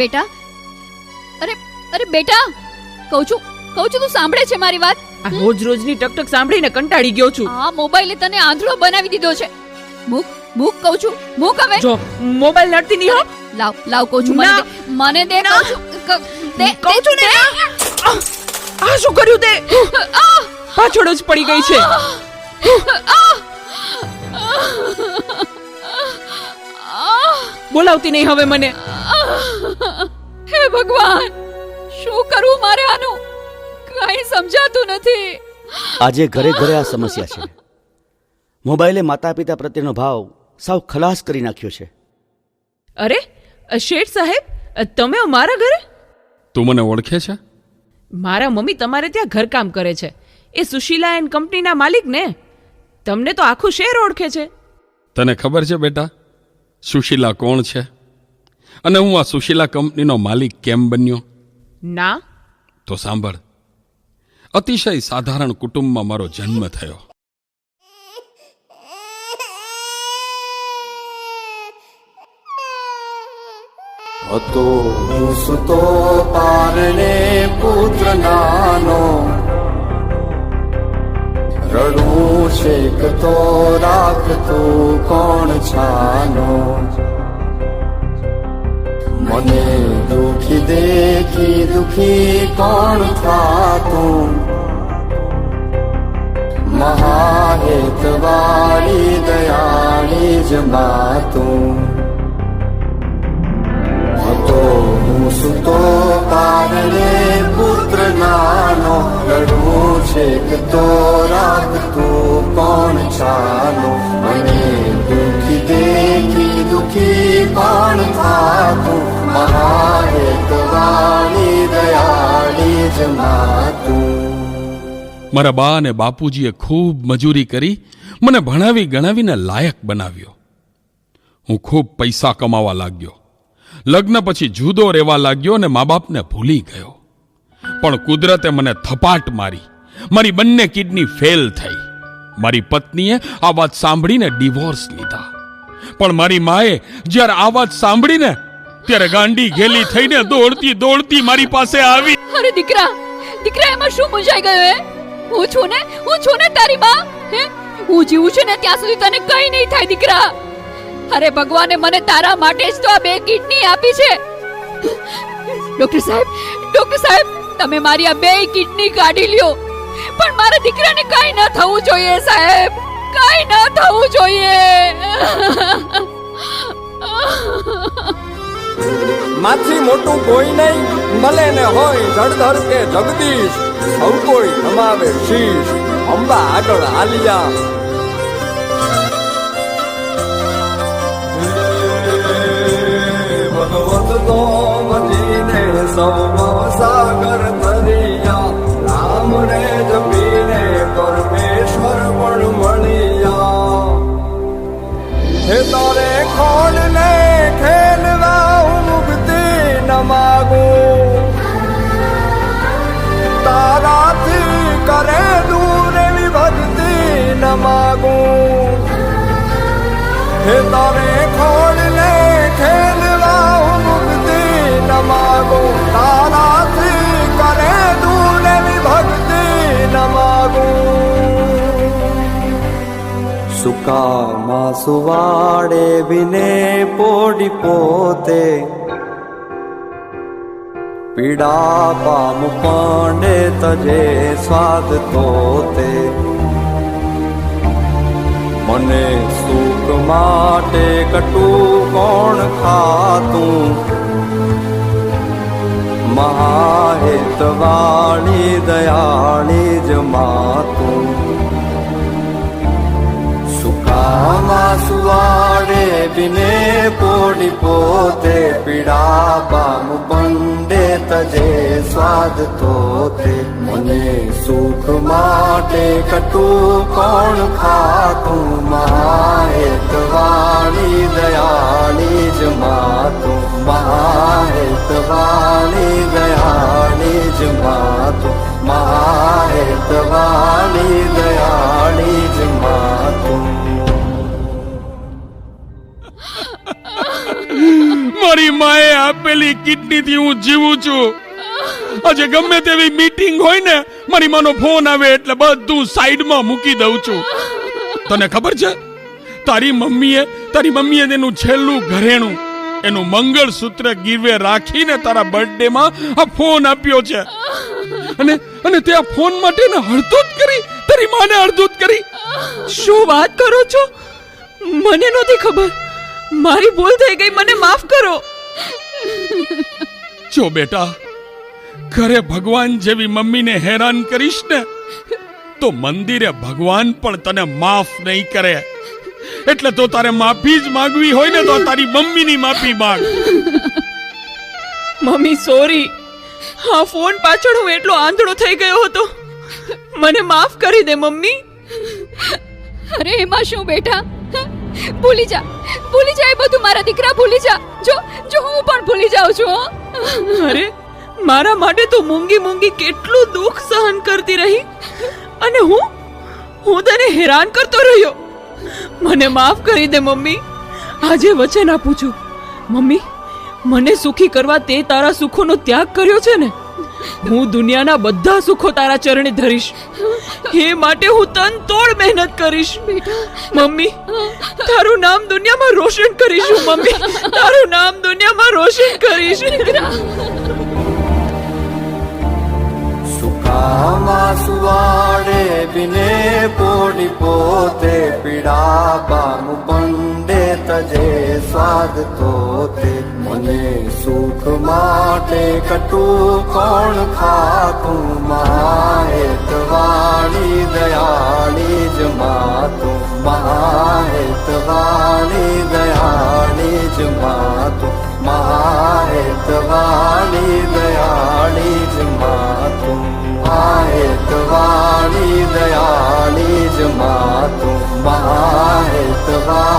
બેટા, અરે અરે બેટા, કહું છું તું સાંભળે છે મારી વાત? આ રોજ રોજની ટકટક સાંભળીને કંટાળી ગયો છું. આ મોબાઈલે તને આંધળો બનાવી દીધો છે. મૂક કહું છું, મૂક હવે. જો મોબાઈલ નડતી નહીં હો. લાવ કહું છું, મને દે કહું છું. કહું છું ને. આ શું કર્યું તે? પાછળ જ પડી ગઈ છે. બોલાવતી નહીં હવે મને. હે ભગવાન, શું કરવું મારે આનું? કઈ સમજાતું નથી. આજે ઘરે ઘરે આ સમસ્યા છે. મોબાઈલે માતા પિતા પ્રત્યેનો ભાવ સાવ ખલાસ કરી નાખ્યો છે. અરે શેઠ સાહેબ, તમે મારા ઘરે? તું મને ઓળખે છે? મારા મમ્મી તમારે ત્યાં ઘરકામ કરે છે. એ સુશીલા એન્ડ કંપનીના માલિક ને. તમને તો આખું શહેર ઓળખે છે. તને ખબર છે બેટા સુશીલા કોણ છે અને હું આ સુશીલા કંપનીનો માલિક કેમ બન્યો? ના. તો સાંભળ. અતિશય સાધારણ કુટુંબમાં મારો જન્મ થયો. હતો હું સુતો પારણે પુત્ર નાનો, રડું શેકતો રાખતો કોણ છાનો, મને દુખી દેખી દુખી કોણ થાતું, મહાહેતવાળી દયાળી જ માતું. હતો હું સુતો પારણે પુત્ર નાનો, રડું છેકતો રાખતું કોણ છાનો, મને દુખી દેખી દુખી કોણ થાતું, મહાહેતવાળી દયાળી જ માતું. મારા બા અને બાપુજીએ ખૂબ મજૂરી કરી મને ભણાવી ગણાવીને લાયક બનાવ્યો. હું ખૂબ પૈસા કમાવા લાગ્યો. લગ્ન પછી જુદો રહેવા લાગ્યો અને મા બાપને ભૂલી ગયો. પણ કુદરતે મને થપાટ મારી. મારી બંને કિડની ફેલ થઈ. મારી પત્નીએ આ વાત સાંભળીને ડિવોર્સ લીધા. પણ મારી માએ જ્યારે આ વાત સાંભળીને ત્યારે ગાંડી ઘેલી થઈને દોડતી દોડતી મારી પાસે આવી. અરે દીકરા, એમાં શું મૂંઝાઈ ગયો? હે, હું છું ને તારી માં. હે, હું જીવું છું ને ત્યાં સુધી તને કઈ નહીં થાય દીકરા. અરે ભગવાને મને તારા માટે જ તો આ 2 કિડની આપી છે. ડોક્ટર સાહેબ, તમે મારી આ 2 કિડની કાઢી લ્યો, પણ મારા દીકરાને કઈ ન થવું જોઈએ સાહેબ, કઈ ન થવું જોઈએ. માથી મોટું કોઈ નહીં, મળે ને હોય જળધર કે જગદીશ, સૌ કોઈ નમાવે શીશ, અંબા આગળ આલિયા. ભગવત તો મજીને સૌ સાગર તરિયા, રામ રે જપીને પરમેશ્વર પણ મળ્યા. હે તારે ખોલ ને ખેલવા હું મુક્તિ ન માગું, તારાથી કરે દૂર એવી ભક્તિ ન માગું. હે તારે ખોલ ને ખેલવા હું મુક્તિ ન માગું, તારાથી કરે દૂર એવી ભક્તિ ન માગું. સુકામાં સુવાડે વિને પોડી પોતે, પીડા પામ પાંડે તજે સ્વાદ તોતે. મને સુખ માટે કટું કોણ ખાતું, મહાહેતવાળી દયાળી જ માતું. સુકામાં સુવાડે બિને પોડી પોતે, પીડા પામ પંડે તજે સ્વાદ તોતે. મને સુખ માટે કટું કોણ ખાતું, મહાહેતવાળી દયાળી જ માતું, મહાહેતવાળી દયાળી જ માતું, મહાહેતવાળી દયાળી જ માતું. મારી મારી માએ આપેલી કિડનીથી હું જીવું છું. આજે ગમે તેવી મીટિંગ હોય ને, મારી માનો ફોન આવે એટલે બધું સાઈડમાં મૂકી દઉં છું. તને ખબર છે, તારી મમ્મીએ તેનું છેલ્લું ઘરેણું, એનું મંગળસૂત્ર ગીરવે રાખીને તારા બર્થડે માં આ ફોન આપ્યો છે. અને તે આ ફોન માટે હળધૂત કરી, તારી માને હળધૂત કરી. શું વાત કરો છો? મને નહોતી ખબર. મારી ભૂલ થઈ ગઈ, મને માફ કરો. જો બેટા, ઘરે ભગવાન જેવી મમ્મીને હેરાન કરીશ ને તો મંદિરે ભગવાન પણ તને માફ નહીં કરે. એટલે તો તારે માફી જ માંગવી હોય ને તો તારી મમ્મીની માફી માંગ. મમ્મી સોરી, હા ફોન પાછળ હું એટલો આંધળો થઈ ગયો હતો. મને માફ કરી દે મમ્મી. અરે એમાં શું બેટા, ભૂલી જા એ બધું. મારા દીકરા ભૂલી જા. જો હું પણ ભૂલી જાઉં છું. અરે મારા માટે તો મૂંગી કેટલું દુઃખ સહન કરતી રહી, અને હું તને હેરાન કરતો રહ્યો. મને માફ કરી દે મમ્મી. આજે વચન આપું છું મમ્મી, મને સુખી કરવા તે તારા સુખોનો ત્યાગ કર્યો છે ને, હું દુનિયાના બધા સુખો તારા ચરણે ધરીશ. એ માટે હું તન તોડ મહેનત કરીશ. મમ્મી, તારું નામ દુનિયામાં રોશન કરીશું. મમ્મી, તારું નામ દુનિયામાં રોશન કરીશ. સુકામાં સુવાડે બિને પોડી પોતે પીડા પામુ પંડે તજે સ્વાદ તોતે. મને સુખ માટે કટું કોણ ખાતું, મહાહેતવાણી દયાળી જ માતું, મહાહેતવાણી દયાળી જ માતું, મહાહેતવાણી દયાળી જ માતું, મહાહેતવાણી દયાળી જ માતું, મહાહેતવાણી